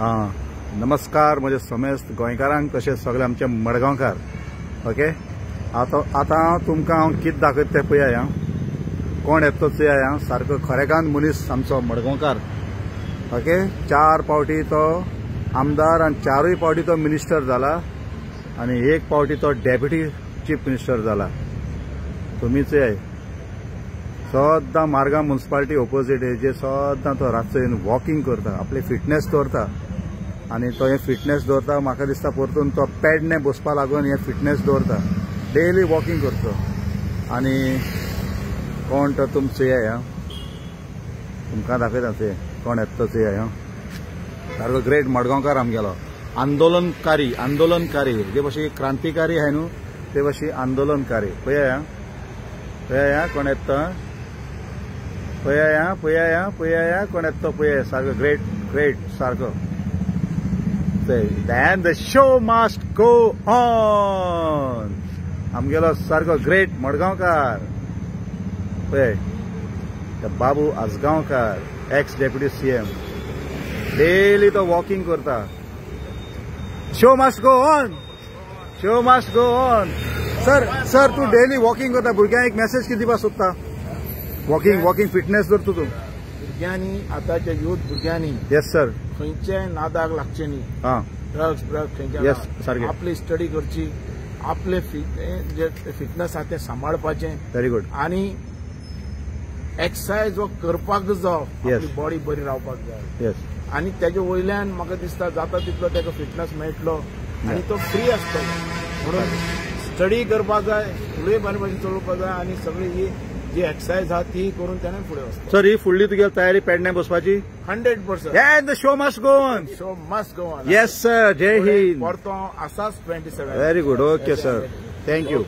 नमस्कार म्हजे समेस्त गोंयकारांक तशेंच सगळे आमचे मडगांवकार. ओके, आतां तुमकां हांव कितें दाखयता तें पळयात आं. कोण येता तो चोयात आं. सारको खरेकान मनीस आमचो मडगांवकार. ओके, 4 फावटी तो आमदार आनी 4य फावटी तो मिनिस्टर जाला आनी 1 फावटी तो डेप्युटी चीफ मिनिस्टर जाला. तुमी चोयात. सद्दां मारगांव म्युनिसिपालिटी ऑपोजीट हेजेर सद्दां तो रातचो येवन वॉकिंग करता, आपली फिटनेस दवरता आनी तो हे फिटनेस दवरता. म्हाका दिसता परतून तो पॅडने बसपा लागून हे फिटनेस दवरता. डेली वॉकिंग करता. आनी कोण तो तुमी चोयात आं. तुमकां दाखयता ते कोण येता तो चोयात आं. सारको ग्रेट मडगांवकार आमगेलो. आंदोलनकारी जे भाशे क्रांतिकारी आहाय न्हू ते भाशे आंदोलनकारी. पळयात आं, पळयात आं कोण येता तो. पळयात कोण येता तो पळयात. सारको ग्रेट सारको. Then the show must go on. आमगेलो सारको ग्रेट मडगांवकार. पळय Babu Ajgaonkar, ex deputy CM. Daily तो वॉकिंग करता. Show must go on. Show must go on. Sir तू डेली वॉकिंग करता. भुरग्यांक एक मेसेज कितें दिवपाक सोदता. वॉकिंग फिटनेस धरता तू. भुरग्यांनी आतांच्या युथ भुरग्यांनी येस सर खंयच्याय नादाक लागचे न्ही. ड्रग्स येस सारकें. आपली स्टडी करची, आपले जे फिटनेस आहा तें सांबाळपाचें. Very good. आनी एक्सरसाइज हो करपाक जाय. आपली बॉडी बरी रावपाक जाय. येस. आनी तेजे वयल्यान म्हाका दिसता जाता तितलो तेका फिटनेस मेळटलो आनी तो फ्री आसतलो. म्हणून स्टडी करपाक जाय, फुडें बरे भशेन चलोवपाक जाय आनी सगळी ही जी एक्सरसाइज आहा ती करून त्याने फुडें वचपाक. सर ही फुडली तुगे तयारी पॅडने बसपाची. 100%. And the show must go on. Show must go on. Yes sir. जय हिंद. परतो आसाच 27. Very good. Okay sir. Thank you.